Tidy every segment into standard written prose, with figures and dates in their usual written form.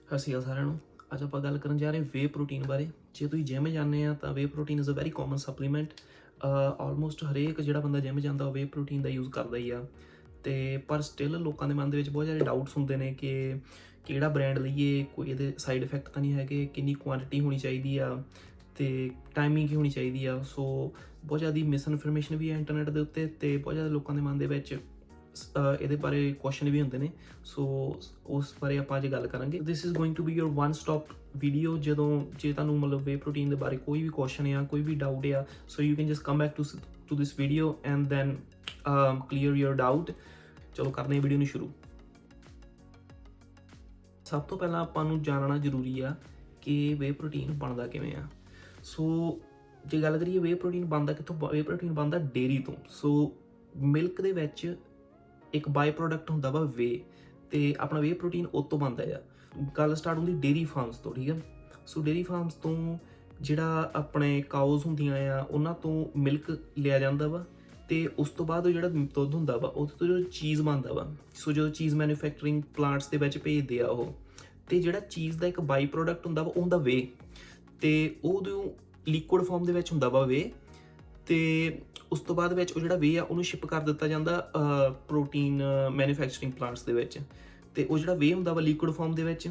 ਸਤਿ ਸ਼੍ਰੀ ਅਕਾਲ ਸਾਰਿਆਂ ਨੂੰ। ਅੱਜ ਆਪਾਂ ਗੱਲ ਕਰਨ ਜਾ ਰਹੇ ਵੇ ਪ੍ਰੋਟੀਨ ਬਾਰੇ। ਜੇ ਤੁਸੀਂ ਜਿਮ ਜਾਂਦੇ ਆ ਤਾਂ whey protein is a very common supplement. Almost ਹਰੇਕ ਜਿਹੜਾ ਬੰਦਾ ਜਿਮ ਜਾਂਦਾ ਉਹ ਵੇ ਪ੍ਰੋਟੀਨ ਦਾ ਯੂਜ਼ ਕਰਦਾ ਹੀ ਆ। ਤੇ ਪਰ ਸਟਿਲ ਲੋਕਾਂ ਦੇ ਮਨ ਦੇ ਵਿੱਚ ਬਹੁਤ ਜ਼ਿਆਦਾ ਡਾਊਟਸ ਹੁੰਦੇ ਨੇ ਕਿ ਕਿਹੜਾ ਬ੍ਰਾਂਡ ਲਈਏ, ਕੋਈ ਇਹਦੇ ਸਾਈਡ ਇਫੈਕਟ ਤਾਂ ਨਹੀਂ ਹੈਗੇ, ਕਿੰਨੀ ਕੁਆਂਟੀਟੀ ਹੋਣੀ ਚਾਹੀਦੀ ਆ ਤੇ ਟਾਈਮਿੰਗ ਕੀ ਹੋਣੀ ਚਾਹੀਦੀ ਆ। ਸੋ ਬਹੁਤ ਜ਼ਿਆਦਾ ਮਿਸਇਨਫੋਰਮੇਸ਼ਨ ਵੀ ਹੈ ਇੰਟਰਨੈਟ ਦੇ ਉੱਤੇ, ਤੇ ਬਹੁਤ ਜ਼ਿਆਦਾ ਲੋਕਾਂ ਦੇ ਮਨ ਦੇ ਵਿੱਚ ਇਹਦੇ ਬਾਰੇ ਕੁਐਸਚਨ ਵੀ ਹੁੰਦੇ ਨੇ। ਸੋ ਉਸ ਬਾਰੇ ਆਪਾਂ ਅੱਜ ਗੱਲ ਕਰਾਂਗੇ। This is going to be your one stop video. ਜਦੋਂ ਜੇ ਤੁਹਾਨੂੰ ਮਤਲਬ ਵੇ ਪ੍ਰੋਟੀਨ ਦੇ ਬਾਰੇ ਕੋਈ ਵੀ ਕੁਐਸਚਨ ਆ, ਕੋਈ ਵੀ ਡਾਊਟ ਆ, so you can just come back to this video and then clear your doubt. ਚਲੋ ਕਰਦੇ ਹਾਂ ਵੀਡੀਓ ਨੂੰ ਸ਼ੁਰੂ। ਸਭ ਤੋਂ ਪਹਿਲਾਂ ਆਪਾਂ ਨੂੰ ਜਾਣਨਾ ਜ਼ਰੂਰੀ ਆ ਕਿ ਵੇ ਪ੍ਰੋਟੀਨ ਬਣਦਾ ਕਿਵੇਂ ਆ। ਸੋ ਜੇ ਗੱਲ ਕਰੀਏ ਵੇ ਪ੍ਰੋਟੀਨ ਬਣਦਾ ਕਿੱਥੋਂ, ਵੇ ਪ੍ਰੋਟੀਨ ਬਣਦਾ ਡੇਅਰੀ ਤੋਂ। ਸੋ ਮਿਲਕ ਦੇ ਵਿੱਚ ਇੱਕ ਬਾਈ ਪ੍ਰੋਡਕਟ ਹੁੰਦਾ ਵਾ ਵੇ, ਤੇ ਆਪਣਾ ਵੇ ਪ੍ਰੋਟੀਨ ਉਹ ਤੋਂ ਬਣਦਾ ਆ। ਗੱਲ ਸਟਾਰਟ ਹੁੰਦੀ ਡੇਅਰੀ ਫਾਰਮਸ ਤੋਂ, ਠੀਕ ਆ। ਸੋ ਡੇਅਰੀ ਫਾਰਮਸ ਤੋਂ ਜਿਹੜਾ ਆਪਣੇ ਕਾਊਜ਼ ਹੁੰਦੀਆਂ ਆ ਉਹਨਾਂ ਤੋਂ ਮਿਲਕ ਲਿਆ ਜਾਂਦਾ ਵਾ, ਤੇ ਉਸ ਤੋਂ ਬਾਅਦ ਉਹ ਜਿਹੜਾ ਦੁੱਧ ਹੁੰਦਾ ਵਾ ਉਹਦੇ ਤੋਂ ਜਦੋਂ ਚੀਜ਼ ਬਣਦਾ ਵਾ। ਸੋ ਜਦੋਂ ਚੀਜ਼ ਮੈਨੂਫੈਕਚਰਿੰਗ ਪਲਾਂਟਸ ਦੇ ਵਿੱਚ ਭੇਜਦੇ ਆ ਉਹ, ਤੇ ਜਿਹੜਾ ਚੀਜ਼ ਦਾ ਇੱਕ ਬਾਈ ਪ੍ਰੋਡਕਟ ਹੁੰਦਾ ਵਾ ਉਹ ਹੁੰਦਾ ਵੇ, ਤੇ ਉਹਦੋਂ ਲਿਕੁਇਡ ਫਾਰਮ ਦੇ ਵਿੱਚ ਹੁੰਦਾ ਵਾ ਵੇ। ਤੇ ਉਸ ਤੋਂ ਬਾਅਦ ਵਿੱਚ ਉਹ ਜਿਹੜਾ ਵੇ ਆ ਉਹਨੂੰ ਸ਼ਿਪ ਕਰ ਦਿੱਤਾ ਜਾਂਦਾ ਪ੍ਰੋਟੀਨ ਮੈਨੂਫੈਕਚਰਿੰਗ ਪਲਾਂਟਸ ਦੇ ਵਿੱਚ। ਤੇ ਉਹ ਜਿਹੜਾ ਵੇ ਹੁੰਦਾ ਵਾ ਲਿਕੁਇਡ ਫਾਰਮ ਦੇ ਵਿੱਚ,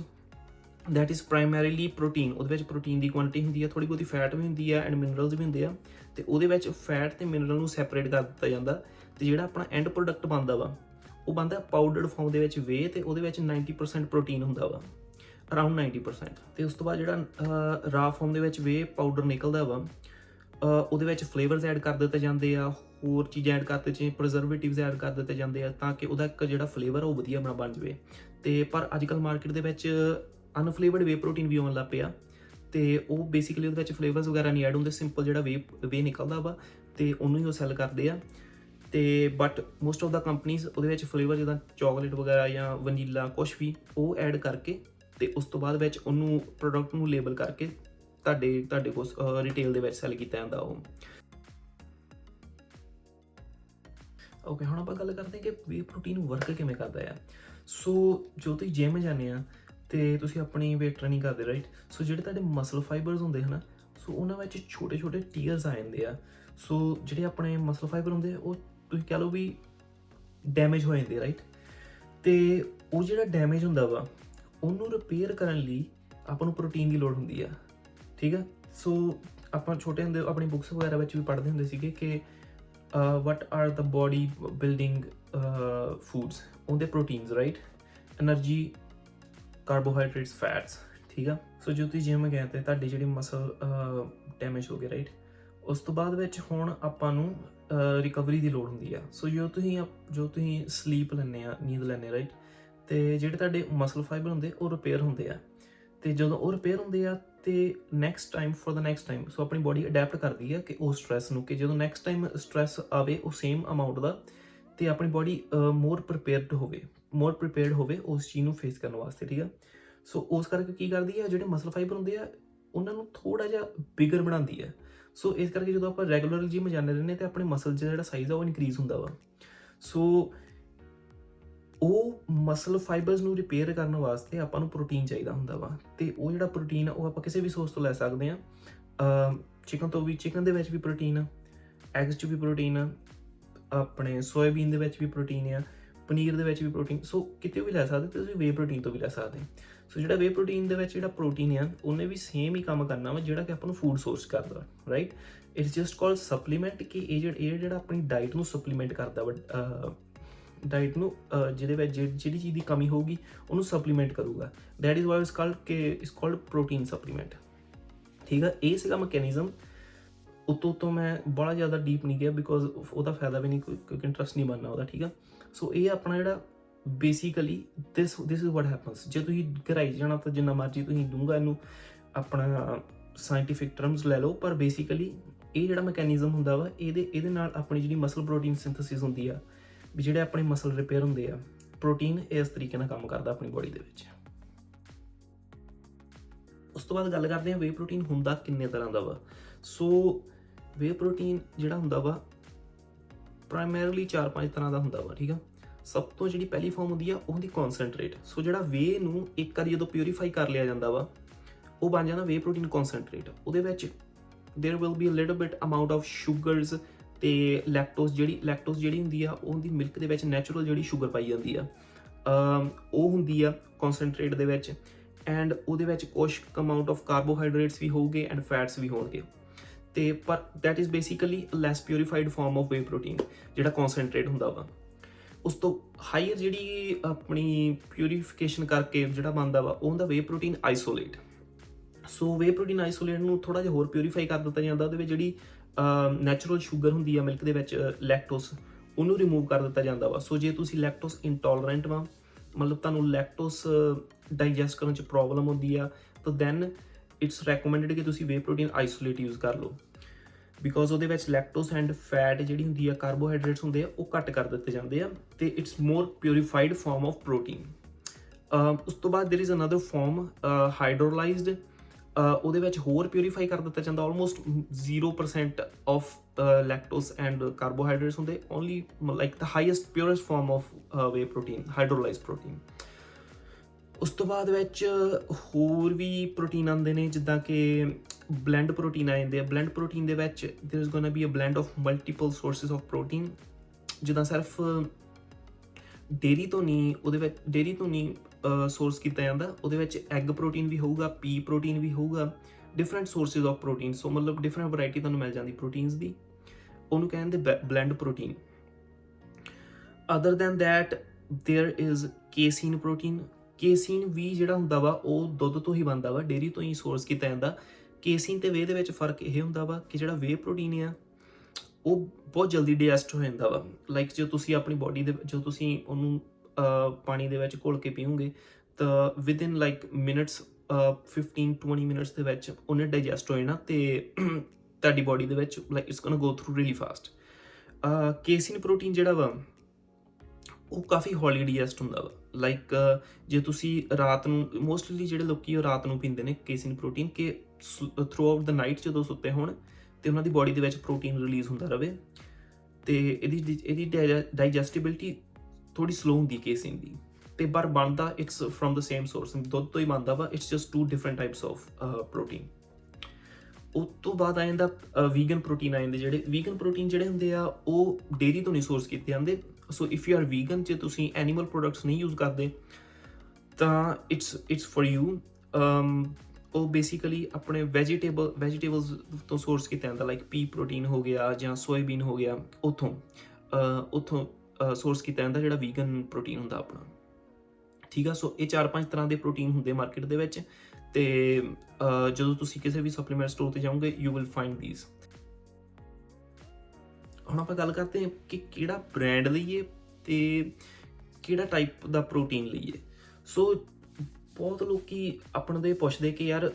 ਦੈਟ ਇਜ਼ ਪ੍ਰਾਇਮਰੀਲੀ ਪ੍ਰੋਟੀਨ। ਉਹਦੇ ਵਿੱਚ ਪ੍ਰੋਟੀਨ ਦੀ ਕੁਆਂਟੀਟੀ ਹੁੰਦੀ ਆ, ਥੋੜੀ ਬਹੁਤੀ ਫੈਟ ਵੀ ਹੁੰਦੀ ਆ ਐਂਡ ਮਿਨਰਲਸ ਵੀ ਹੁੰਦੇ ਆ, ਤੇ ਉਹਦੇ ਵਿੱਚ ਫੈਟ ਤੇ ਮਿਨਰਲ ਨੂੰ ਸੈਪਰੇਟ ਕਰ ਦਿੱਤਾ ਜਾਂਦਾ। ਤੇ ਜਿਹੜਾ ਆਪਣਾ ਐਂਡ ਪ੍ਰੋਡਕਟ ਬਣਦਾ ਵਾ ਉਹ ਬਣਦਾ ਪਾਊਡਰਡ ਫਾਰਮ ਦੇ ਵਿੱਚ ਵੇ, ਤੇ ਉਹਦੇ ਵਿੱਚ 90% ਪ੍ਰੋਟੀਨ ਹੁੰਦਾ ਵਾ, ਅਰਾਊਂਡ 90%। ਤੇ ਉਸ ਤੋਂ ਬਾਅਦ ਜਿਹੜਾ ਰਾ ਫਾਰਮ ਦੇ ਵਿੱਚ ਵੇ ਪਾਊਡਰ ਨਿਕਲਦਾ ਵਾ, ਉਹਦੇ ਵਿੱਚ ਫਲੇਵਰਸ ਐਡ ਕਰ ਦਿੱਤੇ ਜਾਂਦੇ ਆ, ਹੋਰ ਚੀਜ਼ਾਂ ਐਡ ਕਰ ਦਿੱਤੇ ਜਾਂਦੇ, ਪ੍ਰੀਜ਼ਰਵੇਟਿਵਸ ਐਡ ਕਰ ਦਿੱਤੇ ਜਾਂਦੇ ਆ ਤਾਂ ਕਿ ਉਹਦਾ ਇੱਕ ਜਿਹੜਾ ਫਲੇਵਰ ਉਹ ਵਧੀਆ ਬਣ ਜਾਵੇ। ਤੇ ਪਰ ਅੱਜ ਕੱਲ੍ਹ ਮਾਰਕੀਟ ਦੇ ਵਿੱਚ ਅਨਫਲੇਵਰਡ ਵੇ ਪ੍ਰੋਟੀਨ ਵੀ ਆਉਣ ਲੱਗ ਪਿਆ, ਤੇ ਉਹ ਬੇਸਿਕਲੀ ਉਹਦੇ ਵਿੱਚ ਫਲੇਵਰਸ ਵਗੈਰਾ ਨਹੀਂ ਐਡ ਹੁੰਦੇ, ਸਿੰਪਲ ਜਿਹੜਾ ਵੇ ਨਿਕਲਦਾ ਵਾ ਤੇ ਉਹਨੂੰ ਹੀ ਉਹ ਸੈੱਲ ਕਰਦੇ ਆ। ਤੇ but most of the companies ਉਹਦੇ ਵਿੱਚ ਫਲੇਵਰ ਜਿੱਦਾਂ ਚਾਕਲੇਟ ਵਗੈਰਾ ਜਾਂ ਵਨੀਲਾ ਕੁਛ ਵੀ ਉਹ ਐਡ ਕਰਕੇ, ਤੇ ਉਸ ਤੋਂ ਬਾਅਦ ਵਿੱਚ ਉਹਨੂੰ ਪ੍ਰੋਡਕਟ ਨੂੰ ਲੇਬਲ ਕਰਕੇ ਤੁਹਾਡੇ ਕੋਲ ਰਿਟੇਲ ਦੇ ਵਿੱਚ ਸੈੱਲ ਕੀਤਾ ਜਾਂਦਾ ਉਹ। ਓਕੇ, ਹੁਣ ਆਪਾਂ ਗੱਲ ਕਰਦੇ ਹਾਂ ਕਿ ਵੇ ਪ੍ਰੋਟੀਨ ਵਰਕ ਕਿਵੇਂ ਕਰਦਾ ਆ। ਸੋ ਜੋ ਤੁਸੀਂ ਜਿਮ ਜਾਂਦੇ ਆ ਤੇ ਤੁਸੀਂ ਆਪਣੀ ਵੇਟ ਟ੍ਰੇਨਿੰਗ ਕਰਦੇ, ਰਾਈਟ। ਸੋ ਜਿਹੜੇ ਤੁਹਾਡੇ ਮਸਲ ਫਾਈਬਰਸ ਹੁੰਦੇ ਹਨ, ਸੋ ਉਹਨਾਂ ਵਿੱਚ ਛੋਟੇ ਛੋਟੇ ਟੀਅਰਸ ਆ ਜਾਂਦੇ ਆ। ਸੋ ਜਿਹੜੇ ਆਪਣੇ ਮਸਲ ਫਾਈਬਰ ਹੁੰਦੇ ਉਹ ਤੁਸੀਂ ਕਹਿ ਲਓ ਵੀ ਡੈਮੇਜ ਹੋ ਜਾਂਦੇ, ਰਾਈਟ। ਤੇ ਉਹ ਜਿਹੜਾ ਡੈਮੇਜ ਹੁੰਦਾ ਵਾ ਉਹਨੂੰ ਰਿਪੇਅਰ ਕਰਨ ਲਈ ਆਪਾਂ ਨੂੰ ਪ੍ਰੋਟੀਨ ਦੀ ਲੋੜ ਹੁੰਦੀ ਆ, ਠੀਕ ਆ। ਸੋ ਆਪਾਂ ਛੋਟੇ ਹੁੰਦੇ ਆਪਣੀ ਬੁੱਕਸ ਵਗੈਰਾ ਵਿੱਚ ਵੀ ਪੜ੍ਹਦੇ ਹੁੰਦੇ ਸੀਗੇ ਕਿ what are the body building foods, ਉਹਦੇ proteins, right, energy, carbohydrates, fats, ਠੀਕ ਆ। ਸੋ ਜੋ ਤੁਸੀਂ ਜਿਮ ਗਏ ਤੇ ਤੁਹਾਡੇ ਜਿਹੜੇ ਮਸਲ ਡੈਮੇਜ ਹੋ ਗਏ, ਰਾਈਟ, ਉਸ ਤੋਂ ਬਾਅਦ ਵਿੱਚ ਹੁਣ ਆਪਾਂ ਨੂੰ ਰਿਕਵਰੀ ਦੀ ਲੋੜ ਹੁੰਦੀ ਆ। ਸੋ ਜੋ ਤੁਸੀਂ ਸਲੀਪ ਲੈਂਦੇ ਆ, ਨੀਂਦ ਲੈਂਦੇ, ਰਾਈਟ, ਤੇ ਜਿਹੜੇ ਤੁਹਾਡੇ ਮਸਲ ਫਾਈਬਰ ਹੁੰਦੇ ਉਹ ਰਿਪੇਅਰ ਹੁੰਦੇ ਆ। ਤੇ ਜਦੋਂ ਉਹ ਰਿਪੇਅਰ ਹੁੰਦੇ ਆ ਤੇ ਨੈਕਸਟ ਟਾਈਮ ਸੋ ਆਪਣੀ ਬੋਡੀ ਅਡੈਪਟ ਕਰਦੀ ਆ ਕਿ ਉਹ ਸਟ੍ਰੈਸ ਨੂੰ, ਕਿ ਜਦੋਂ ਨੈਕਸਟ ਟਾਈਮ ਸਟ੍ਰੈਸ ਆਵੇ ਉਹ ਸੇਮ ਅਮਾਊਂਟ ਦਾ, ਤੇ ਆਪਣੀ ਬੋਡੀ ਮੋਰ ਪ੍ਰੀਪੇਅਰਡ ਹੋਵੇ ਉਸ ਚੀਜ਼ ਨੂੰ ਫੇਸ ਕਰਨ ਵਾਸਤੇ, ਠੀਕ ਆ। ਸੋ ਉਸ ਕਰਕੇ ਕੀ ਕਰਦੀ ਆ, ਜਿਹੜੇ ਮਸਲ ਫਾਈਬਰ ਹੁੰਦੇ ਆ ਉਹਨਾਂ ਨੂੰ ਥੋੜਾ ਜਿਹਾ ਬਿਗਰ ਬਣਾਉਂਦੀ ਆ। ਸੋ ਇਸ ਕਰਕੇ ਜਦੋਂ ਆਪਾਂ ਰੈਗੂਲਰ ਜਿਮ ਜਾਂਦੇ ਰਹਿੰਦੇ ਤੇ ਆਪਣੇ ਮਸਲ ਜਿਹੜਾ ਸਾਈਜ਼ ਆ ਉਹ ਇਨਕਰੀਜ਼ ਹੁੰਦਾ ਵਾ। ਸੋ ਉਹ ਮਸਲ ਫਾਈਬਰਸ ਨੂੰ ਰਿਪੇਅਰ ਕਰਨ ਵਾਸਤੇ ਆਪਾਂ ਨੂੰ ਪ੍ਰੋਟੀਨ ਚਾਹੀਦਾ ਹੁੰਦਾ ਵਾ, ਤੇ ਉਹ ਜਿਹੜਾ ਪ੍ਰੋਟੀਨ ਆ ਉਹ ਆਪਾਂ ਕਿਸੇ ਵੀ ਸੋਰਸ ਤੋਂ ਲੈ ਸਕਦੇ ਹਾਂ। ਚਿਕਨ ਦੇ ਵਿੱਚ ਵੀ ਪ੍ਰੋਟੀਨ ਆ, ਐਗਸ 'ਚ ਵੀ ਪ੍ਰੋਟੀਨ ਆ, ਆਪਣੇ ਸੋਇਆਬੀਨ ਦੇ ਵਿੱਚ ਵੀ ਪ੍ਰੋਟੀਨ ਆ, ਪਨੀਰ ਦੇ ਵਿੱਚ ਵੀ ਪ੍ਰੋਟੀਨ। ਸੋ ਕਿਤੇ ਵੀ ਲੈ ਸਕਦੇ, ਤੁਸੀਂ ਵੇ ਪ੍ਰੋਟੀਨ ਤੋਂ ਵੀ ਲੈ ਸਕਦੇ। ਸੋ ਜਿਹੜਾ ਵੇ ਪ੍ਰੋਟੀਨ ਦੇ ਵਿੱਚ ਜਿਹੜਾ ਪ੍ਰੋਟੀਨ ਆ ਉਹਨੇ ਵੀ ਸੇਮ ਹੀ ਕੰਮ ਕਰਨਾ ਵਾ ਜਿਹੜਾ ਕਿ ਆਪਾਂ ਨੂੰ ਫੂਡ ਸੋਰਸ ਕਰਦਾ, right. It's just called supplement, ਕਿ ਇਹ ਜਿਹੜਾ ਆਪਣੀ ਡਾਈਟ ਨੂੰ ਸਪਲੀਮੈਂਟ ਕਰਦਾ ਵਾ, ਡਾਈਟ ਨੂੰ ਜਿਹਦੇ ਵਿੱਚ ਜਿਹੜੀ ਚੀਜ਼ ਦੀ ਕਮੀ ਹੋਊਗੀ ਉਹਨੂੰ ਸਪਲੀਮੈਂਟ ਕਰੂਗਾ। That is why it's called protein supplement, ਠੀਕ ਆ। ਇਹ ਸੀਗਾ ਮੈਕੈਨਿਜ਼ਮ। ਉੱਤੋਂ ਮੈਂ ਬੜਾ ਜ਼ਿਆਦਾ ਡੀਪ ਨਹੀਂ ਗਿਆ ਬਿਕੋਜ਼ ਉਹਦਾ ਫਾਇਦਾ ਵੀ ਨਹੀਂ, ਕਿਉਂਕਿ ਇੰਟਰਸਟ ਨਹੀਂ ਬਣਨਾ ਉਹਦਾ, ਠੀਕ ਆ। ਸੋ ਇਹ ਆਪਣਾ ਜਿਹੜਾ basically this is what happens. ਜੇ ਤੁਸੀਂ ਘਰਾਈ ਜਾਣਾ ਤਾਂ ਜਿੰਨਾ ਮਰਜ਼ੀ ਤੁਸੀਂ ਡੂੰਘਾ ਇਹਨੂੰ ਆਪਣਾ ਸਾਇੰਟੀਫਿਕ ਟਰਮਸ ਲੈ ਲਓ, ਪਰ ਬੇਸਿਕਲੀ ਇਹ ਜਿਹੜਾ ਮੈਕੈਨਿਜ਼ਮ ਹੁੰਦਾ ਵਾ ਇਹਦੇ ਨਾਲ ਆਪਣੀ ਜਿਹੜੀ ਮਸਲ ਪ੍ਰੋਟੀਨ ਸਿੰਥੇਸਿਸ ਹੁੰਦੀ ਆ, ਵੀ ਜਿਹੜੇ ਆਪਣੇ ਮਸਲ ਰਿਪੇਅਰ ਹੁੰਦੇ ਆ, ਪ੍ਰੋਟੀਨ ਇਸ ਤਰੀਕੇ ਨਾਲ ਕੰਮ ਕਰਦਾ ਆਪਣੀ ਬੋਡੀ ਦੇ ਵਿੱਚ। ਉਸ ਤੋਂ ਬਾਅਦ ਗੱਲ ਕਰਦੇ ਹਾਂ ਵੇ ਪ੍ਰੋਟੀਨ ਹੁੰਦਾ ਕਿੰਨੇ ਤਰ੍ਹਾਂ ਦਾ ਵਾ। ਸੋ ਵੇ ਪ੍ਰੋਟੀਨ ਜਿਹੜਾ ਹੁੰਦਾ ਵਾ ਪ੍ਰਾਇਮਰੀਲੀ 4-5 ਤਰ੍ਹਾਂ ਦਾ ਹੁੰਦਾ ਵਾ, ਠੀਕ ਆ। ਸਭ ਤੋਂ ਜਿਹੜੀ ਪਹਿਲੀ ਫਾਰਮ ਹੁੰਦੀ ਆ ਉਹ ਹੁੰਦੀ ਕਨਸੈਂਟਰੇਟ। ਸੋ ਜਿਹੜਾ ਵੇ ਨੂੰ ਇੱਕ ਵਾਰੀ ਜਦੋਂ ਪਿਊਰੀਫਾਈ ਕਰ ਲਿਆ ਜਾਂਦਾ ਵਾ ਉਹ ਬਣ ਜਾਂਦਾ ਵੇ ਪ੍ਰੋਟੀਨ ਕਨਸੈਂਟਰੇਟ। ਉਹਦੇ ਵਿੱਚ there will be a little bit amount of sugars ਤੇ ਲੈਕਟੋਸ ਜਿਹੜੀ ਹੁੰਦੀ ਆ ਉਹ ਹੁੰਦੀ ਮਿਲਕ ਦੇ ਵਿੱਚ ਨੈਚੁਰਲ ਜਿਹੜੀ ਸ਼ੂਗਰ ਪਾਈ ਜਾਂਦੀ ਆ, ਉਹ ਹੁੰਦੀ ਆ ਕਨਸੈਂਟਰੇਟ ਦੇ ਵਿੱਚ। ਐਂਡ ਉਹਦੇ ਵਿੱਚ ਕੁਛ ਅਮਾਊਂਟ ਆਫ ਕਾਰਬੋਹਾਈਡਰੇਟਸ ਵੀ ਹੋਊਗੇ ਐਂਡ ਫੈਟਸ ਵੀ ਹੋਣਗੇ। ਤੇ ਪਰ that is basically less purified form of whey protein ਜਿਹੜਾ ਕਨਸੈਂਟਰੇਟ ਹੁੰਦਾ ਵਾ। ਉਸ ਤੋਂ ਹਾਈਅਰ ਜਿਹੜੀ ਆਪਣੀ ਪਿਊਰੀਫਿਕੇਸ਼ਨ ਕਰਕੇ ਜਿਹੜਾ ਬਣਦਾ ਵਾ ਉਹ ਹੁੰਦਾ ਵੇ ਪ੍ਰੋਟੀਨ ਆਈਸੋਲੇਟ। ਸੋ ਵੇ ਪ੍ਰੋਟੀਨ ਆਈਸੋਲੇਟ ਨੂੰ ਥੋੜ੍ਹਾ ਜਿਹਾ ਹੋਰ ਪਿਊਰੀਫਾਈ ਕਰ ਦਿੱਤਾ ਜਾਂਦਾ, ਉਹਦੇ ਵਿੱਚ ਜਿਹੜੀ ਨੈਚੁਰਲ ਸ਼ੂਗਰ ਹੁੰਦੀ ਆ ਮਿਲਕ ਦੇ ਵਿੱਚ ਲੈਕਟੋਸ, ਉਹਨੂੰ ਰਿਮੂਵ ਕਰ ਦਿੱਤਾ ਜਾਂਦਾ ਵਾ। ਸੋ ਜੇ ਤੁਸੀਂ ਲੈਕਟੋਸ ਇੰਟੋਲਰੈਂਟ ਵਾ, ਮਤਲਬ ਤੁਹਾਨੂੰ ਲੈਕਟੋਸ ਡਾਈਜੈਸਟ ਕਰਨ 'ਚ ਪ੍ਰੋਬਲਮ ਹੁੰਦੀ ਆ, ਤਾਂ ਦੈਨ ਇਟਸ ਰੈਕਮੈਂਡਡ ਕਿ ਤੁਸੀਂ ਵੇ ਪ੍ਰੋਟੀਨ ਆਈਸੋਲੇਟ ਯੂਜ਼ ਕਰ ਲਓ, ਬਿਕੋਜ਼ ਉਹਦੇ ਵਿੱਚ ਲੈਕਟੋਸ ਐਂਡ ਫੈਟ ਜਿਹੜੀ ਹੁੰਦੀ ਆ, ਕਾਰਬੋਹਾਈਡਰੇਟਸ ਹੁੰਦੇ ਆ, ਉਹ ਘੱਟ ਕਰ ਦਿੱਤੇ ਜਾਂਦੇ ਆ ਤੇ it's more purified form of protein. ਉਸ ਤੋਂ ਬਾਅਦ ਦੇਰ ਇਜ਼ ਅਨਦਰ ਫਾਰਮ ਹਾਈਡਰੋਲਾਈਜ਼ਡ। ਉਹਦੇ ਵਿੱਚ ਹੋਰ ਪਿਊਰੀਫਾਈ ਕਰ ਦਿੱਤਾ ਜਾਂਦਾ, almost 0% of lactose and carbohydrates ਹੁੰਦੇ, only like the highest purest form of whey protein, hydrolysed protein. ਉਸ ਤੋਂ ਬਾਅਦ ਵਿੱਚ ਹੋਰ ਵੀ ਪ੍ਰੋਟੀਨ ਆਉਂਦੇ ਨੇ, ਜਿੱਦਾਂ ਕਿ ਬਲੈਂਡ ਪ੍ਰੋਟੀਨ ਆ ਜਾਂਦੇ ਆ। ਬਲੈਂਡ ਪ੍ਰੋਟੀਨ ਦੇ ਵਿੱਚ there is gonna be a blend of multiple sources of protein, ਜਿੱਦਾਂ ਸਿਰਫ ਡੇਅਰੀ ਤੋਂ ਨਹੀਂ ਸੋਰਸ ਕੀਤਾ ਜਾਂਦਾ। ਉਹਦੇ ਵਿੱਚ ਐਗ ਪ੍ਰੋਟੀਨ ਵੀ ਹੋਊਗਾ, ਪੀ ਪ੍ਰੋਟੀਨ ਵੀ ਹੋਊਗਾ, ਡਿਫਰੈਂਟ ਸੋਰਸਿਸ ਆਫ ਪ੍ਰੋਟੀਨ। ਸੋ ਮਤਲਬ ਡਿਫਰੈਂਟ ਵੈਰਾਈਟੀ ਤੁਹਾਨੂੰ ਮਿਲ ਜਾਂਦੀ ਪ੍ਰੋਟੀਨਸ ਦੀ, ਉਹਨੂੰ ਕਹਿੰਦੇ blend protein. Other than that there is casein protein. Casein ਵੀ ਜਿਹੜਾ ਹੁੰਦਾ ਵਾ ਉਹ ਦੁੱਧ ਤੋਂ ਹੀ ਬਣਦਾ ਵਾ, ਡੇਅਰੀ ਤੋਂ ਹੀ ਸੋਰਸ ਕੀਤਾ ਜਾਂਦਾ। ਕੇਸੀਨ ਤੇ ਵੇ ਦੇ ਵਿੱਚ ਫਰਕ ਇਹ ਹੁੰਦਾ ਵਾ ਕਿ ਜਿਹੜਾ ਵੇ ਪ੍ਰੋਟੀਨ ਆ ਉਹ ਬਹੁਤ ਜਲਦੀ ਡਾਈਜੈਸਟ ਹੋ ਜਾਂਦਾ ਵਾ। ਲਾਈਕ ਜੋ ਤੁਸੀਂ ਆਪਣੀ ਬੋਡੀ ਦੇ ਜੋ ਤੁਸੀਂ ਉਹਨੂੰ ਪਾਣੀ ਦੇ ਵਿੱਚ ਘੋਲ ਕੇ ਪੀਓਗੇ ਤਾਂ ਵਿਦਿਨ ਲਾਈਕ ਮਿਨਟਸ 15-20 ਮਿੰਟਸ ਦੇ ਵਿੱਚ ਉਹਨੇ ਡਾਈਜੈਸਟ ਹੋ ਜਾਣਾ ਤੇ ਤੁਹਾਡੀ ਬੋਡੀ ਦੇ ਵਿੱਚ like it's gonna go through really fast. Casein protein ਜਿਹੜਾ ਵਾ ਉਹ ਕਾਫੀ ਹੌਲੀ ਡਾਈਜੈਸਟ ਹੁੰਦਾ ਵਾ। ਲਾਈਕ ਜੇ ਤੁਸੀਂ ਰਾਤ ਨੂੰ, ਮੋਸਟਲੀ ਜਿਹੜੇ ਲੋਕੀ ਉਹ ਰਾਤ ਨੂੰ ਪੀਂਦੇ ਨੇ ਕੇਸੀਨ ਪ੍ਰੋਟੀਨ, ਕਿ ਥਰੂ ਆਊਟ ਦ ਨਾਈਟ ਜਦੋਂ ਸੁੱਤੇ ਹੋਣ ਤੇ ਉਹਨਾਂ ਦੀ ਬੋਡੀ ਦੇ ਵਿੱਚ ਪ੍ਰੋਟੀਨ ਰਿਲੀਜ਼ ਹੁੰਦਾ ਰਹੇ ਤੇ ਇਹਦੀ ਡਾਈਜੈਸਟੀਬਿਲਿਟੀ ਥੋੜੀ ਸਲੋ ਹੁੰਦੀ ਕੇਸੀਨ ਦੀ। ਤੇ ਪਰ ਬਣਦਾ it's from the same source, ਦੁੱਧ ਤੋਂ ਹੀ ਬਣਦਾ ਵਾ। It's just 2 different types of protein. ਉਸ ਤੋਂ ਬਾਅਦ ਆ ਜਾਂਦਾ ਵੀਗਨ ਪ੍ਰੋਟੀਨ ਆ ਜਾਂਦੇ। ਜਿਹੜੇ ਵੀਗਨ ਪ੍ਰੋਟੀਨ ਜਿਹੜੇ ਹੁੰਦੇ ਆ ਉਹ ਡੇਅਰੀ ਤੋਂ ਨਹੀਂ ਸੋਰਸ ਕੀਤੇ ਜਾਂਦੇ। ਸੋ ਇਫ ਯੂ ਆਰ ਵੀਗਨ, ਜੇ ਤੁਸੀਂ ਐਨੀਮਲ ਪ੍ਰੋਡਕਟਸ ਨਹੀਂ ਯੂਜ਼ ਕਰਦੇ ਤਾਂ ਇਟਸ ਫॉर ਯੂ। ਉਹ ਬੇਸਿਕਲੀ ਆਪਣੇ ਵੈਜੀਟੇਬਲਸ ਤੋਂ ਸੋਰਸ ਕੀਤਾ ਜਾਂਦਾ, ਲਾਈਕ ਪੀ ਪ੍ਰੋਟੀਨ ਹੋ ਗਿਆ ਜਾਂ ਸੋਇਆਬੀਨ ਹੋ ਗਿਆ, ਉੱਥੋਂ ਸੋਰਸ ਕੀਤਾ ਜਾਂਦਾ ਜਿਹੜਾ ਵੀਗਨ ਪ੍ਰੋਟੀਨ ਹੁੰਦਾ ਆਪਣਾ। ਠੀਕ ਆ, ਸੋ ਇਹ 4-5 ਤਰ੍ਹਾਂ ਦੇ ਪ੍ਰੋਟੀਨ ਹੁੰਦੇ ਮਾਰਕੀਟ ਦੇ ਵਿੱਚ ਤੇ ਜਦੋਂ ਤੁਸੀਂ ਕਿਸੇ ਵੀ ਸਪਲੀਮੈਂਟ ਸਟੋਰ ਤੇ ਜਾਓਗੇ ਯੂ ਵਿਲ ਫਾਈਂਡ ਥੀਸ। ਹੁਣ ਆਪਾਂ ਗੱਲ ਕਰਦੇ ਹਾਂ ਕਿ ਕਿਹੜਾ ਬ੍ਰਾਂਡ ਲਈਏ ਤੇ ਕਿਹੜਾ ਟਾਈਪ ਦਾ ਪ੍ਰੋਟੀਨ ਲਈਏ। ਸੋ ਬਹੁਤ ਲੋਕੀ ਆਪਣੇ ਤੋਂ ਇਹ ਪੁੱਛਦੇ ਕਿ ਯਾਰ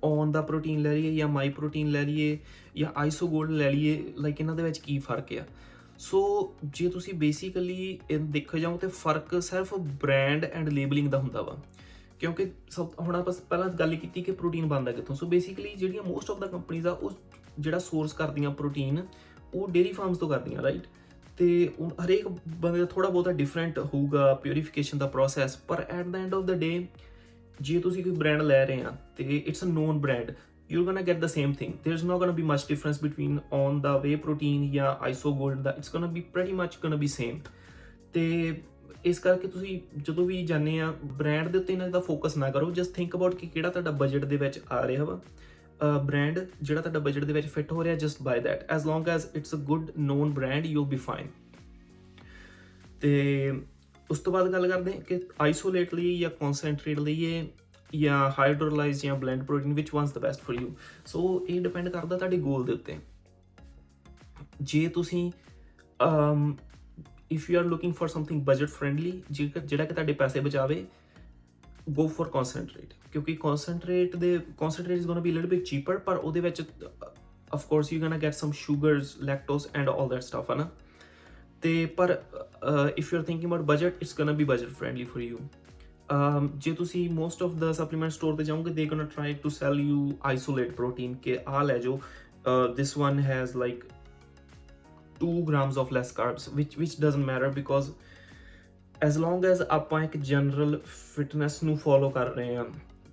ਔਨ ਦਾ ਪ੍ਰੋਟੀਨ ਲੈ ਲਈਏ ਜਾਂ ਮਾਈ ਪ੍ਰੋਟੀਨ ਲੈ ਲਈਏ ਜਾਂ ਆਈਸੋ ਗੋਲਡ ਲੈ ਲਈਏ, ਲਾਈਕ ਇਹਨਾਂ ਦੇ ਵਿੱਚ ਕੀ ਫਰਕ ਆ। ਸੋ ਜੇ ਤੁਸੀਂ ਬੇਸਿਕਲੀ ਦੇਖੋ ਜਾਓ ਤਾਂ ਫਰਕ ਸਿਰਫ ਬ੍ਰਾਂਡ ਐਂਡ ਲੇਬਲਿੰਗ ਦਾ ਹੁੰਦਾ ਵਾ, ਕਿਉਂਕਿ ਹੁਣ ਆਪਾਂ ਪਹਿਲਾਂ ਗੱਲ ਕੀਤੀ ਕਿ ਪ੍ਰੋਟੀਨ ਬਣਦਾ ਕਿੱਥੋਂ। ਸੋ ਬੇਸਿਕਲੀ ਜਿਹੜੀਆਂ ਮੋਸਟ ਆਫ ਦਾ ਕੰਪਨੀਜ਼ ਆ ਉਹ ਜਿਹੜਾ ਸੋਰਸ ਕਰਦੀਆਂ ਪ੍ਰੋਟੀਨ ਉਹ ਡੇਅਰੀ ਫਾਰਮਸ ਤੋਂ ਕਰਦੀਆਂ, ਰਾਈਟ। ਤੇ ਹਰੇਕ ਬੰਦੇ ਦਾ ਥੋੜ੍ਹਾ ਬਹੁਤਾ ਡਿਫਰੈਂਟ ਹੋਊਗਾ ਪਿਊਰੀਫਿਕੇਸ਼ਨ ਦਾ ਪ੍ਰੋਸੈਸ, ਪਰ at the end of the day ਜੇ ਤੁਸੀਂ ਕੋਈ ਬ੍ਰਾਂਡ ਲੈ ਰਹੇ ਆ ਤੇ it's a known brand, you're gonna get the same thing. There's not gonna be much difference between on the whey protein ਜਾਂ iso gold the, it's gonna be pretty much gonna be same। ਤੇ ਇਸ ਕਰਕੇ ਤੁਸੀਂ ਜਦੋਂ ਵੀ ਜਾਂਦੇ ਆ brand ਦੇ ਉੱਤੇ ਇਹਨਾਂ ਦਾ ਫੋਕਸ ਨਾ ਕਰੋ, ਜਸਟ ਥਿੰਕ ਅਬਾਊਟ ਕਿ ਕਿਹੜਾ ਤੁਹਾਡਾ ਬਜਟ ਦੇ ਵਿੱਚ ਆ ਰਿਹਾ ਵਾ ਬ੍ਰਾਂਡ, ਜਿਹੜਾ ਤੁਹਾਡਾ ਬਜਟ ਦੇ ਵਿੱਚ ਫਿੱਟ ਹੋ ਰਿਹਾ, just by that. As long as it's a good known brand you will be fine. ਤੇ ਉਸ ਤੋਂ ਬਾਅਦ ਗੱਲ ਕਰਦੇ ਕਿ ਆਈਸੋਲੇਟ ਲਈ ਜਾਂ ਕਨਸੈਂਟਰੇਟ ਲਈਏ ਜਾਂ ਹਾਈਡਰੋਲਾਈਜ਼ ਜਾਂ ਬਲੈਂਡ ਪ੍ਰੋਟੀਨ, ਵਿਚ ones the best for you. So ਇਹ ਡਿਪੈਂਡ ਕਰਦਾ ਤੁਹਾਡੇ ਗੋਲ ਦੇ ਉੱਤੇ। ਜੇ ਤੁਸੀਂ if you are looking for something budget friendly, ਜਿਹੜਾ ਕਿ ਤੁਹਾਡੇ ਪੈਸੇ ਬਚਾਵੇ, ਗੋ ਫॉर ਕਨਸੈਂਟਰੇਟ, ਕਿਉਂਕਿ concentrate is gonna be little bit cheaper, ਪਰ ਉਹਦੇ ਵਿੱਚ of course you gonna get some sugars, lactose and all that stuff ਹੈ ਨਾ। ਤੇ ਪਰ if you are thinking about budget, it's gonna be budget friendly for you. ਜੇ ਤੁਸੀਂ most of the supplement store ਤੇ ਜਾਓਗੇ, they gonna try to sell you isolate protein, ਕਿ ਆਹ ਲੈ ਜਾਓ, this one has like 2 grams of less carbs, which doesn't matter, because as long as ਆਪਾਂ ਇੱਕ ਜਨਰਲ ਫਿਟਨੈਸ ਨੂੰ ਫੋਲੋ ਕਰ ਰਹੇ ਹਾਂ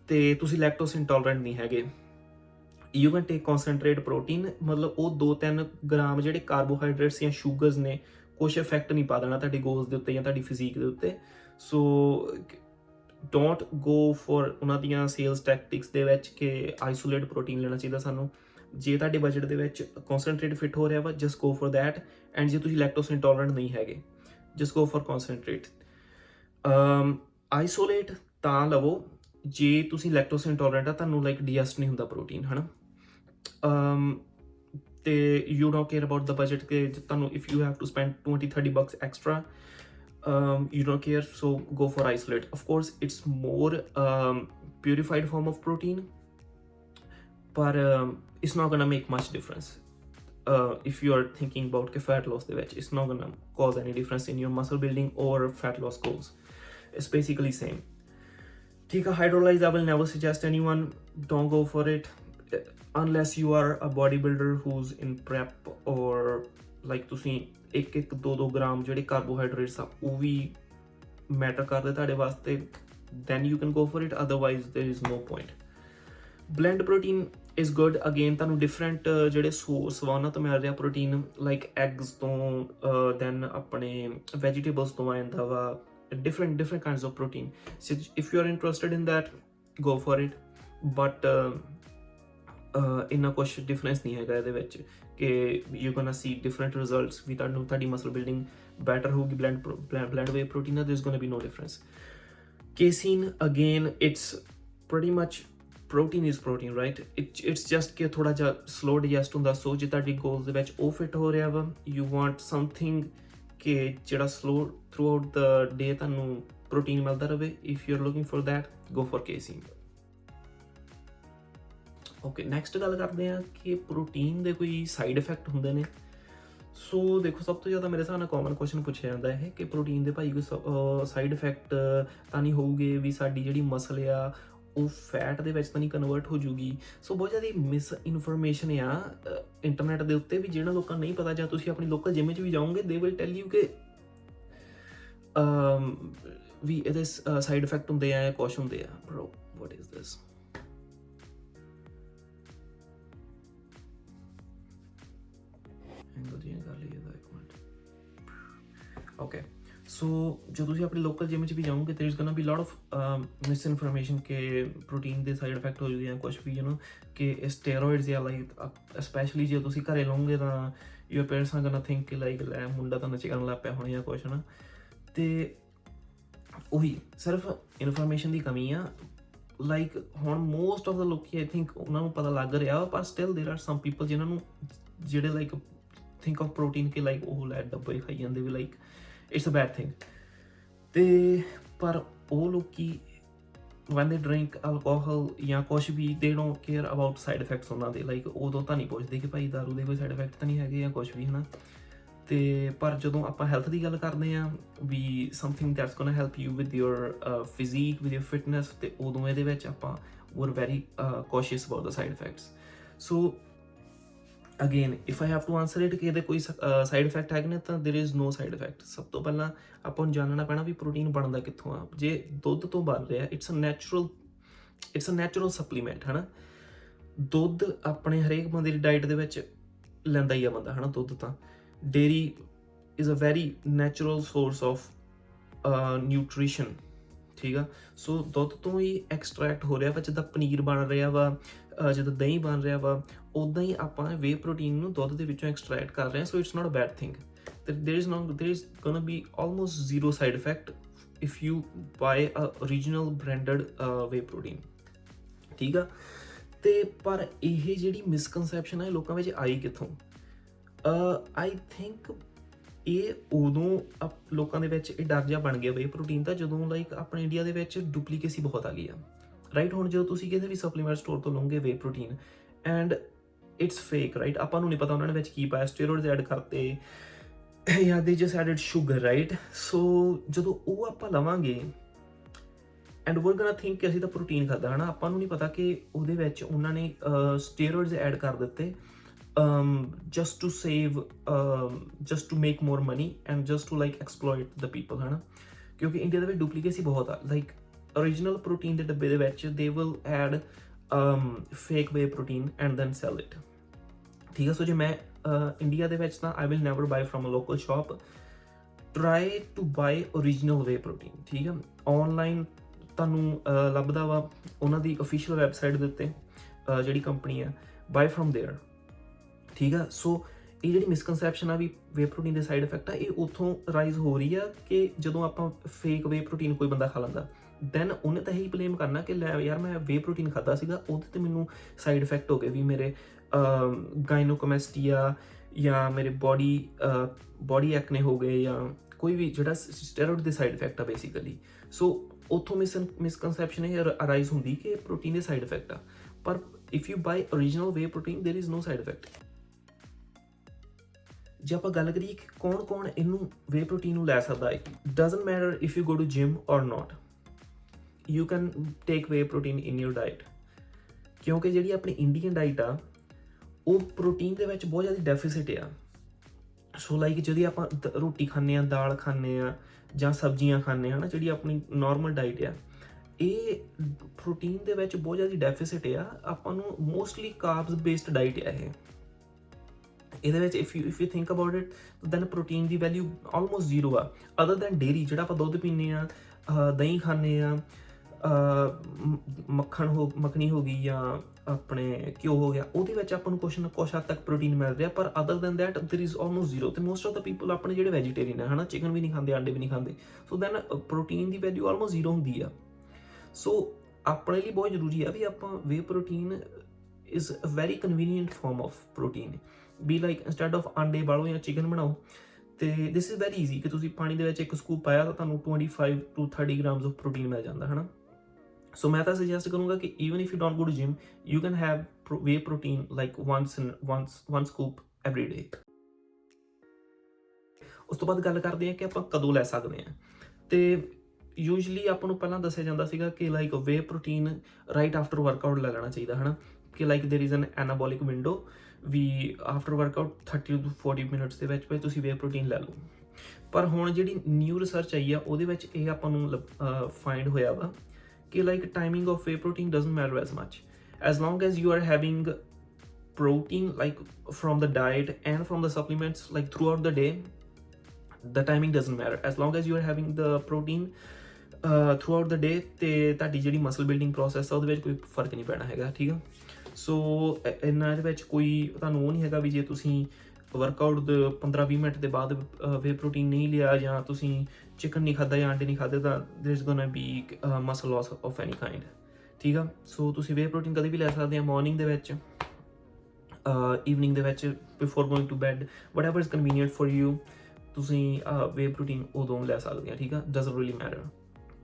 ਤੇ ਤੁਸੀਂ ਲੈਕਟੋਸ ਇੰਟੋਲਰੈਂਟ ਨਹੀਂ ਹੈਗੇ, you can take concentrate protein, ਮਤਲਬ ਉਹ 2-3 ਗ੍ਰਾਮ ਜਿਹੜੇ ਕਾਰਬੋਹਾਈਡਰੇਟਸ ਜਾਂ ਸ਼ੂਗਰਸ ਨੇ ਕੁਛ ਇਫੈਕਟ ਨਹੀਂ ਪਾ ਦੇਣਾ ਤੁਹਾਡੇ ਗੋਲਸ ਦੇ ਉੱਤੇ ਜਾਂ ਤੁਹਾਡੀ ਫਿਜ਼ੀਕ ਦੇ ਉੱਤੇ। ਸੋ ਡੋਂਟ ਗੋ ਫॉर ਉਹਨਾਂ ਦੀਆਂ ਸੇਲਸ ਟੈਕਟਿਕਸ ਦੇ ਵਿੱਚ ਕਿ ਆਈਸੋਲੇਟ ਪ੍ਰੋਟੀਨ ਲੈਣਾ ਚਾਹੀਦਾ ਸਾਨੂੰ। ਜੇ ਤੁਹਾਡੇ ਬਜਟ ਦੇ ਵਿੱਚ ਕਨਸੈਂਟਰੇਟ ਫਿਟ ਹੋ ਰਿਹਾ ਵਾ, just go for that. And ਜੇ ਤੁਸੀਂ ਲੈਕਟੋਸ ਇੰਟੋਲਰੈਂਟ ਨਹੀਂ ਹੈਗੇ, just go for concentrate. Isolate ਤਾਂ ਲਵੋ ਜੇ ਤੁਸੀਂ ਲੈਕਟੋਸ ਇੰਟੋਲਰੈਂਟ ਆ, ਤੁਹਾਨੂੰ ਲਾਈਕ ਡੀਜੈਸਟ ਨਹੀਂ ਹੁੰਦਾ ਪ੍ਰੋਟੀਨ, ਹੈ ਨਾ। ਤੇ you don't care about the budget ਕਿ ਤੁਹਾਨੂੰ if you have to spend $20-30 extra, you don't care, so go for isolate. Of course it's more purified form of protein, but it's not gonna make much difference. If you are thinking about fat loss the which it's not gonna cause any difference in your muscle building or fat loss goals. It's basically same. Take a hydrolyze, I will never suggest anyone, don't go for it unless you are a bodybuilder who's in prep, or like ਤੁਸੀਂ 1-2 gram ਜਿਹੜੇ carbohydrates ਆ ਉਹ ਵੀ matter ਕਰਦੇ ਤੁਹਾਡੇ ਵਾਸਤੇ, then you can go for it, otherwise there is no point. Blend protein is good, again ਤੁਹਾਨੂੰ different ਜਿਹੜੇ source ਵਾ ਉਹਨਾਂ ਤੋਂ ਮਿਲ ਰਿਹਾ ਪ੍ਰੋਟੀਨ, ਲਾਈਕ ਐਗਸ ਤੋਂ, ਦੈਨ ਆਪਣੇ ਵੈਜੀਟੇਬਲਸ ਤੋਂ ਆ ਜਾਂਦਾ ਵਾ, different kinds of protein. So if you are interested in that, go for it, but ਇੰਨਾ ਕੁਛ ਡਿਫਰੈਂਸ ਨਹੀਂ ਹੈਗਾ ਇਹਦੇ ਵਿੱਚ ਕਿ you gonna see different results ਵੀ ਤੁਹਾਨੂੰ ਤੁਹਾਡੀ ਮਸਲ ਬਿਲਡਿੰਗ ਬੈਟਰ ਹੋਊਗੀ ਬਲੈਂਡ ਵੇ ਪ੍ਰੋਟੀਨ ਨਾਲ, there's gonna be no difference. Casein, again, it's pretty much protein is protein, right? It's just ਕਿ ਥੋੜਾ ਜਿਹਾ slow digest ਹੁੰਦਾ, ਸੋ ਜੇ ਤੁਹਾਡੀ ਗੋਲਸ ਦੇ ਵਿੱਚ ਉਹ ਫਿਟ ਹੋ ਰਿਹਾ ਵਾ, you want something ਕਿ ਜਿਹੜਾ slow throughout the day ਤੁਹਾਨੂੰ ਪ੍ਰੋਟੀਨ ਮਿਲਦਾ ਰਹੇ, if you're looking for that, go for casein. Okay, next ਗੱਲ ਕਰਦੇ ਹਾਂ ਕਿ ਪ੍ਰੋਟੀਨ ਦੇ ਕੋਈ ਸਾਈਡ ਇਫੈਕਟ ਹੁੰਦੇ ਨੇ। ਸੋ ਦੇਖੋ, ਸਭ ਤੋਂ ਜ਼ਿਆਦਾ ਮੇਰੇ ਹਿਸਾਬ ਨਾਲ ਕਾਮਨ ਕੁਐਸਚਨ ਪੁੱਛਿਆ ਜਾਂਦਾ ਹੈ ਕਿ ਪ੍ਰੋਟੀਨ ਦੇ ਭਾਈ ਕੋਈ ਸਾਈਡ ਇਫੈਕਟ ਤਾਂ ਨਹੀਂ ਹੋਊਗੇ ਵੀ ਸਾਡੀ ਜਿਹੜੀ ਮਸਲ ਆ ਉਹ ਫੈਟ ਦੇ ਵਿੱਚ ਤਾਂ ਨਹੀਂ ਕਨਵਰਟ ਹੋ ਜੂਗੀ। ਸੋ ਬਹੁਤ ਜ਼ਿਆਦਾ ਮਿਸ ਇਨਫੋਰਮੇਸ਼ਨ ਆ ਇੰਟਰਨੈਟ ਦੇ ਉੱਤੇ ਵੀ ਜਿਹੜਾ ਲੋਕਾਂ ਨੂੰ ਨਹੀਂ ਪਤਾ, ਜਾਂ ਤੁਸੀਂ ਆਪਣੀ ਲੋਕਲ ਜਿਮ 'ਚ ਵੀ ਜਾਓਗੇ ਦੇ ਵਿਲ ਟੈਲ ਯੂ ਕਿ ਵੀ ਇਹਦੇ ਸਾਈਡ ਇਫੈਕਟ ਹੁੰਦੇ ਆ, ਕੁਛ ਹੁੰਦੇ ਆ। Bro, what is this? Okay, so ਜੋ ਤੁਸੀਂ ਆਪਣੀ ਲੋਕਲ ਜਿਮ 'ਚ ਵੀ ਜਾਓਗੇ, there is gonna be lot of misinformation ਕਿ ਪ੍ਰੋਟੀਨ ਦੇ ਸਾਈਡ ਇਫੈਕਟ ਹੋ ਜੂਗੇ ਜਾਂ ਕੁਛ ਵੀ, ਕਿ ਸਟੇਰੋਇਡਸ ਜਾਂ ਲਾਈਕ ਸਪੈਸ਼ਲੀ ਜੇ ਤੁਸੀਂ ਘਰੇ ਲਓਗੇ ਤਾਂ your parents are gonna think ਕਿ ਲਾਈਕ ਲੈ ਮੁੰਡਾ ਤਾਂ ਨਸ਼ੇ ਕਰਨ ਲੱਗ ਪਿਆ ਹੋਣਾ ਜਾਂ ਕੁਛ ਨਾ। ਤੇ ਉਹੀ ਸਿਰਫ ਇਨਫੋਰਮੇਸ਼ਨ ਦੀ ਕਮੀ ਆ। ਲਾਈਕ ਹੁਣ ਮੋਸਟ ਆਫ ਦਾ ਲੋਕੀ ਆਈ ਥਿੰਕ ਉਹਨਾਂ ਨੂੰ ਪਤਾ ਲੱਗ ਰਿਹਾ, ਪਰ ਸਟਿਲ ਦੇਰ ਆਰ ਸਮ ਪੀਪਲ ਜਿਨ੍ਹਾਂ ਨੂੰ ਜਿਹੜੇ ਲਾਈਕ ਥਿੰਕ ਆਫ ਪ੍ਰੋਟੀਨ ਕਿ ਲਾਈਕ ਉਹ ਲੈ ਡੱਬੇ ਖਾਈ ਜਾਂਦੇ ਵੀ like it's a bad thing. ਤੇ ਪਰ ਉਹ ਲੋਕੀ when they drink alcohol ਜਾਂ ਕੁਛ ਵੀ, they don't care about side effects ਉਹਨਾਂ ਦੇ, ਲਾਈਕ ਉਦੋਂ ਤਾਂ ਨਹੀਂ ਪੁੱਛਦੇ ਕਿ ਭਾਈ ਦਾਰੂ ਦੇ ਕੋਈ ਸਾਈਡ ਇਫੈਕਟ ਤਾਂ ਨਹੀਂ ਹੈਗੇ ਜਾਂ ਕੁਛ ਵੀ, ਹੈ ਨਾ। ਤੇ ਪਰ ਜਦੋਂ ਆਪਾਂ ਹੈਲਥ ਦੀ ਗੱਲ ਕਰਦੇ ਹਾਂ ਵੀ something that's gonna help you with your physique, with your fitness, ਤੇ ਉਦੋਂ ਇਹਦੇ ਵਿੱਚ ਆਪਾਂ we're very cautious about the side effects. So again, if I have to answer it ਕਿ ਇਹਦੇ ਕੋਈ ਸਾਈਡ ਇਫੈਕਟ ਹੈਗੇ ਨੇ, ਤਾਂ there is no side effect. ਸਭ ਤੋਂ ਪਹਿਲਾਂ ਆਪਾਂ ਨੂੰ ਜਾਣਨਾ ਪੈਣਾ ਵੀ ਪ੍ਰੋਟੀਨ ਬਣਦਾ ਕਿੱਥੋਂ ਆ। ਜੇ ਦੁੱਧ ਤੋਂ ਬਣ ਰਿਹਾ, ਇਟਸ ਅ ਨੈਚੁਰਲ ਸਪਲੀਮੈਂਟ, ਹੈ ਨਾ। ਦੁੱਧ ਆਪਣੇ ਹਰੇਕ ਬੰਦੇ ਦੀ ਡਾਈਟ ਦੇ ਵਿੱਚ ਲੈਂਦਾ ਹੀ ਆ ਬੰਦਾ, ਹੈ ਨਾ। ਦੁੱਧ ਤਾਂ dairy is a very natural source of nutrition, ਠੀਕ ਆ। ਸੋ ਦੁੱਧ ਤੋਂ ਹੀ ਐਕਸਟਰੈਕਟ ਹੋ ਰਿਹਾ ਵਾ, ਜਿੱਦਾਂ ਪਨੀਰ ਬਣ ਰਿਹਾ ਵਾ, ਜਿੱਦਾਂ ਦਹੀਂ ਬਣ ਰਿਹਾ ਵਾ, ਉੱਦਾਂ ਹੀ ਆਪਾਂ ਵੇ ਪ੍ਰੋਟੀਨ ਨੂੰ ਦੁੱਧ ਦੇ ਵਿੱਚੋਂ ਐਕਸਟਰੈਕਟ ਕਰ ਰਹੇ ਹਾਂ। So it's not a bad thing. there is gonna be almost zero side effect if you buy a original branded whey protein, ਠੀਕ ਆ। ਤੇ ਪਰ ਇਹ ਜਿਹੜੀ ਮਿਸਕਨਸੈਪਸ਼ਨ ਹੈ ਲੋਕਾਂ ਵਿੱਚ ਆਈ ਕਿੱਥੋਂ? ਆਈ ਥਿੰਕ ਇਹ ਉਦੋਂ ਲੋਕਾਂ ਦੇ ਵਿੱਚ ਇਹ ਡਰ ਜਿਹਾ ਬਣ ਗਿਆ ਵੇ ਪ੍ਰੋਟੀਨ ਦਾ, ਜਦੋਂ ਲਾਈਕ ਆਪਣੇ ਇੰਡੀਆ ਦੇ ਵਿੱਚ ਡੁਪਲੀਕੇਸੀ ਬਹੁਤ ਆ ਗਈ ਆ, ਰਾਈਟ। ਹੁਣ ਜਦੋਂ ਤੁਸੀਂ ਕਿਸੇ ਵੀ ਸਪਲੀਮੈਂਟ ਸਟੋਰ ਤੋਂ ਲਓਗੇ whey protein and it's fake, right. ਆਪਾਂ ਨੂੰ ਨਹੀਂ ਪਤਾ ਉਹਨਾਂ ਨੇ ਵਿੱਚ ਕੀ ਪਾਇਆ, ਸਟੀਰੋਇਡਸ ਐਡ ਕਰਤੇ ਜਾਂ ਦੇ ਜਸਟ ਐਡਡ ਸ਼ੂਗਰ, ਰਾਈਟ। ਸੋ ਜਦੋਂ ਉਹ ਆਪਾਂ ਲਵਾਂਗੇ ਐਂਡ ਵੀਅਰ ਗੋਨਾ ਥਿੰਕ ਕਿ ਅਸੀਂ ਤਾਂ ਪ੍ਰੋਟੀਨ ਖਾਧਾ, ਹੈ ਨਾ। ਆਪਾਂ ਨੂੰ ਨਹੀਂ ਪਤਾ ਕਿ ਉਹਦੇ ਵਿੱਚ ਉਹਨਾਂ ਨੇ ਸਟੀਰੋਇਡਸ ਐਡ ਕਰ ਦਿੱਤੇ just to save, just to make more money and just to like exploit the people, ਹੈ ਨਾ। ਕਿਉਂਕਿ ਇੰਡੀਆ ਦੇ ਵਿੱਚ ਡੁਪਲੀਕੇਸੀ ਬਹੁਤ ਆ। ਲਾਈਕ ਓਰੀਜਨਲ ਪ੍ਰੋਟੀਨ ਦੇ ਡੱਬੇ ਦੇ ਵਿੱਚ they will add fake whey protein and then sell it, ਠੀਕ ਆ। ਸੋ ਜੇ ਮੈਂ ਇੰਡੀਆ ਦੇ ਵਿੱਚ ਤਾਂ I will never buy from a local shop, try to buy original whey protein, ਠੀਕ ਆ। ਔਨਲਾਈਨ ਤੁਹਾਨੂੰ ਲੱਭਦਾ ਵਾ ਉਹਨਾਂ ਦੀ ਅਫੀਸ਼ੀਅਲ ਵੈਬਸਾਈਟ ਦੇ ਉੱਤੇ ਜਿਹੜੀ ਕੰਪਨੀ ਆ, ਬਾਏ ਫਰੋਮ ਦੇਅਰ, ਠੀਕ ਆ। ਸੋ ਇਹ ਜਿਹੜੀ ਮਿਸਕਨਸੈਪਸ਼ਨ ਆ ਵੀ ਵੇ ਪ੍ਰੋਟੀਨ ਦੇ ਸਾਈਡ ਇਫੈਕਟ ਆ, ਇਹ ਉੱਥੋਂ ਰਾਈਜ਼ ਹੋ ਰਹੀ ਆ ਕਿ ਜਦੋਂ ਆਪਾਂ ਫੇਕ ਵੇ ਪ੍ਰੋਟੀਨ ਕੋਈ ਬੰਦਾ ਖਾ ਲੈਂਦਾ, ਦੈਨ ਉਹਨੇ ਤਾਂ ਇਹੀ ਬਲੇਮ ਕਰਨਾ ਕਿ ਲੈ ਯਾਰ ਮੈਂ ਵੇ ਪ੍ਰੋਟੀਨ ਖਾਧਾ ਸੀਗਾ, ਉਹਦੇ 'ਤੇ ਮੈਨੂੰ ਸਾਈਡ ਇਫੈਕਟ ਹੋ ਗਏ, ਵੀ ਮੇਰੇ ਗਾਇਨੋਕੋਮੈਸਟੀਆ ਜਾਂ ਮੇਰੇ ਬੋਡੀ ਐਕਨੇ ਹੋ ਗਏ, ਜਾਂ ਕੋਈ ਵੀ ਜਿਹੜਾ ਸਟੈਰੋਇਡ ਦੇ ਸਾਈਡ ਇਫੈਕਟ ਆ ਬੇਸਿਕਲੀ। ਸੋ ਉੱਥੋਂ ਮਿਸਕਨਸੈਪਸ਼ਨ ਇਹ ਅਰਾਈਜ਼ ਹੁੰਦੀ ਕਿ ਪ੍ਰੋਟੀਨ ਦੇ ਸਾਈਡ ਇਫੈਕਟ ਆ, ਪਰ if you buy original whey protein there is no side effect. ਜੇ ਆਪਾਂ ਗੱਲ ਕਰੀਏ ਕਿ ਕੌਣ ਇਹਨੂੰ ਵੇ ਪ੍ਰੋਟੀਨ ਨੂੰ ਲੈ ਸਕਦਾ ਹੈ, doesn't matter if you go to gym or not, you can take whey protein in your diet. ਕਿਉਂਕਿ ਜਿਹੜੀ ਆਪਣੀ ਇੰਡੀਅਨ ਡਾਈਟ ਆ ਉਹ ਪ੍ਰੋਟੀਨ ਦੇ ਵਿੱਚ ਬਹੁਤ ਜ਼ਿਆਦਾ ਡੈਫੀਸਿਟ ਆ। ਸੋ ਲਾਈਕ ਜਿਹੜੀ ਆਪਾਂ ਰੋਟੀ ਖਾਂਦੇ ਹਾਂ, ਦਾਲ ਖਾਂਦੇ ਹਾਂ ਜਾਂ ਸਬਜ਼ੀਆਂ ਖਾਂਦੇ ਹਾਂ ਨਾ, ਜਿਹੜੀ ਆਪਣੀ ਨੋਰਮਲ ਡਾਈਟ ਆ, ਇਹ ਪ੍ਰੋਟੀਨ ਦੇ ਵਿੱਚ ਬਹੁਤ ਜ਼ਿਆਦਾ ਡੈਫੀਸਿਟ ਆ। ਆਪਾਂ ਨੂੰ ਮੋਸਟਲੀ ਕਾਰਬਸ ਬੇਸਡ ਡਾਈਟ ਆ ਇਹ। ਇਹਦੇ ਵਿੱਚ if you think about it, then protein ਦੀ ਵੈਲਿਊ ਆਲਮੋਸਟ ਜ਼ੀਰੋ ਆ, ਅਦਰ ਦੈਨ ਡੇਅਰੀ, ਜਿਹੜਾ ਆਪਾਂ ਦੁੱਧ ਪੀਂਦੇ ਹਾਂ, ਦਹੀਂ ਖਾਂਦੇ ਹਾਂ, ਮੱਖਣੀ ਹੋ ਗਈ ਜਾਂ ਆਪਣੇ ਘਿਓ ਹੋ ਗਿਆ, ਉਹਦੇ ਵਿੱਚ ਆਪਾਂ ਨੂੰ ਕੁਛ ਨਾ ਕੁਛ ਹੱਦ ਤੱਕ ਪ੍ਰੋਟੀਨ ਮਿਲ ਰਿਹਾ, ਪਰ other than that there is almost zero. ਤੇ ਮੋਸਟ ਆਫ ਦਾ ਪੀਪਲ ਆਪਣੇ ਜਿਹੜੇ ਵੈਜੀਟੇਰੀਅਨ ਹੈ, ਹੈ ਨਾ, ਚਿਕਨ ਵੀ ਨਹੀਂ ਖਾਂਦੇ, ਆਂਡੇ ਵੀ ਨਹੀਂ ਖਾਂਦੇ, ਸੋ ਦੈਨ ਪ੍ਰੋਟੀਨ ਦੀ ਵੈਲਿਊ ਆਲਮੋਸਟ ਜ਼ੀਰੋ ਹੁੰਦੀ ਆ। ਸੋ ਆਪਣੇ ਲਈ ਬਹੁਤ ਜ਼ਰੂਰੀ ਆ ਵੀ ਆਪਾਂ whey protein is a very convenient form of protein, ਵੀ ਲਾਈਕ ਇੰਸਟੈਡ ਆਫ ਆਂਡੇ ਬਾਲੋ ਜਾਂ ਚਿਕਨ ਬਣਾਓ, ਤੇ ਦਿਸ ਇਜ਼ ਵੈਰੀ ਈਜ਼ੀ ਕਿ ਤੁਸੀਂ ਪਾਣੀ ਦੇ ਵਿੱਚ ਇੱਕ ਸਕੂਪ ਪਾਇਆ ਤਾਂ ਤੁਹਾਨੂੰ 25 to 30 ਗ੍ਰਾਮਸ ਆਫ ਪ੍ਰੋਟੀਨ ਮਿਲ ਜਾਂਦਾ, ਹੈ ਨਾ। ਸੋ ਮੈਂ ਤਾਂ ਸੁਜੈਸਟ ਕਰੂੰਗਾ ਕਿ even if you don't go to gym, you can have whey protein like one scoop every day। ਉਸ ਤੋਂ ਬਾਅਦ ਗੱਲ ਕਰਦੇ ਹਾਂ ਕਿ ਆਪਾਂ ਕਦੋਂ ਲੈ ਸਕਦੇ ਹਾਂ। ਤੇ ਯੂਜਲੀ ਆਪਾਂ ਨੂੰ ਪਹਿਲਾਂ ਦੱਸਿਆ ਜਾਂਦਾ ਸੀਗਾ ਕਿ like whey protein right after workout ਲੈ ਲੈਣਾ ਚਾਹੀਦਾ, ਹੈ ਨਾ, ਕਿ like there is an anabolic window, ਵੀ ਆਫਟਰ ਵਰਕਆਊਟ 30 to 40 ਮਿੰਟਸ ਦੇ ਵਿੱਚ ਤੁਸੀਂ ਵੇ ਪ੍ਰੋਟੀਨ ਲੈ ਲਓ। ਪਰ ਹੁਣ ਜਿਹੜੀ ਨਿਊ ਰਿਸਰਚ ਆਈ ਆ ਉਹਦੇ ਵਿੱਚ ਇਹ ਆਪਾਂ ਨੂੰ ਫਾਈਂਡ ਹੋਇਆ ਵਾ ਕਿ like timing of whey protein doesn't matter as much, as long as you are having protein like from the diet and from the supplements like throughout the day, the timing doesn't matter, as long as you are having the protein throughout the day, ਤੇ ਤੁਹਾਡੀ ਜਿਹੜੀ muscle building process ਆ ਉਹਦੇ ਵਿੱਚ ਕੋਈ ਫਰਕ ਨਹੀਂ ਪੈਣਾ ਹੈਗਾ, ਠੀਕ ਆ। ਸੋ ਇਹਨਾਂ ਦੇ ਵਿੱਚ ਕੋਈ ਤੁਹਾਨੂੰ ਉਹ ਨਹੀਂ ਹੈਗਾ ਵੀ ਜੇ ਤੁਸੀਂ ਵਰਕਆਊਟ ਦੇ 15-20 ਮਿੰਟ ਦੇ ਬਾਅਦ ਵੇ ਪ੍ਰੋਟੀਨ ਨਹੀਂ ਲਿਆ ਜਾਂ ਤੁਸੀਂ ਚਿਕਨ ਨਹੀਂ ਖਾਧਾ ਜਾਂ ਅੰਡੇ ਨਹੀਂ ਖਾਧੇ ਤਾਂ ਦੇਰ is gonna B muscle loss of any kind, ਠੀਕ ਆ। ਸੋ ਤੁਸੀਂ ਵੇ ਪ੍ਰੋਟੀਨ ਕਦੇ ਵੀ ਲੈ ਸਕਦੇ ਆ, ਮਾਰਨਿੰਗ ਦੇ ਵਿੱਚ, ਈਵਨਿੰਗ ਦੇ ਵਿੱਚ, before going to bed, whatever is convenient for you, ਤੁਸੀਂ ਵੇ ਪ੍ਰੋਟੀਨ ਉਦੋਂ ਲੈ ਸਕਦੇ ਆ, ਠੀਕ ਆ, ਡਜ਼ਨਟ ਰੀਅਲੀ ਮੈਟਰ,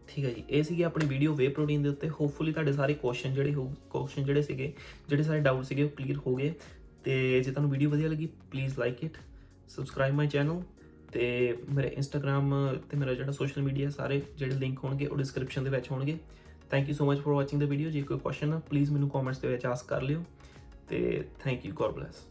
ਠੀਕ ਹੈ ਜੀ। ਇਹ ਸੀਗੀ ਆਪਣੀ ਵੀਡੀਓ ਵੇ ਪ੍ਰੋਟੀਨ ਦੇ ਉੱਤੇ। ਹੋਪਫੁਲੀ ਤੁਹਾਡੇ ਸਾਰੇ ਕੁਐਸਚਨ ਜਿਹੜੇ ਸੀਗੇ, ਜਿਹੜੇ ਸਾਰੇ ਡਾਊਟ ਸੀਗੇ ਉਹ ਕਲੀਅਰ ਹੋ ਗਏ। ਤੇ ਜੇ ਤੁਹਾਨੂੰ ਵੀਡੀਓ ਵਧੀਆ ਲੱਗੀ please like it, subscribe my channel, ਤੇ ਮੇਰੇ ਇੰਸਟਾਗ੍ਰਾਮ ਤੇ ਮੇਰਾ ਜਿਹੜਾ ਸੋਸ਼ਲ ਮੀਡੀਆ ਸਾਰੇ ਜਿਹੜੇ ਲਿੰਕ ਹੋਣਗੇ ਉਹ ਡਿਸਕ੍ਰਿਪਸ਼ਨ ਦੇ ਵਿੱਚ ਹੋਣਗੇ। Thank you so much for watching the video. ਜੇ ਕੋਈ ਕੁਐਸਚਨ ਆ ਪਲੀਜ਼ ਮੈਨੂੰ ਕਮੈਂਟਸ ਦੇ ਵਿੱਚ ਆਸਕ ਕਰ ਲਿਓ, ਤੇ ਥੈਂਕ ਯੂ, ਗੋਡ ਬਲੈਸ।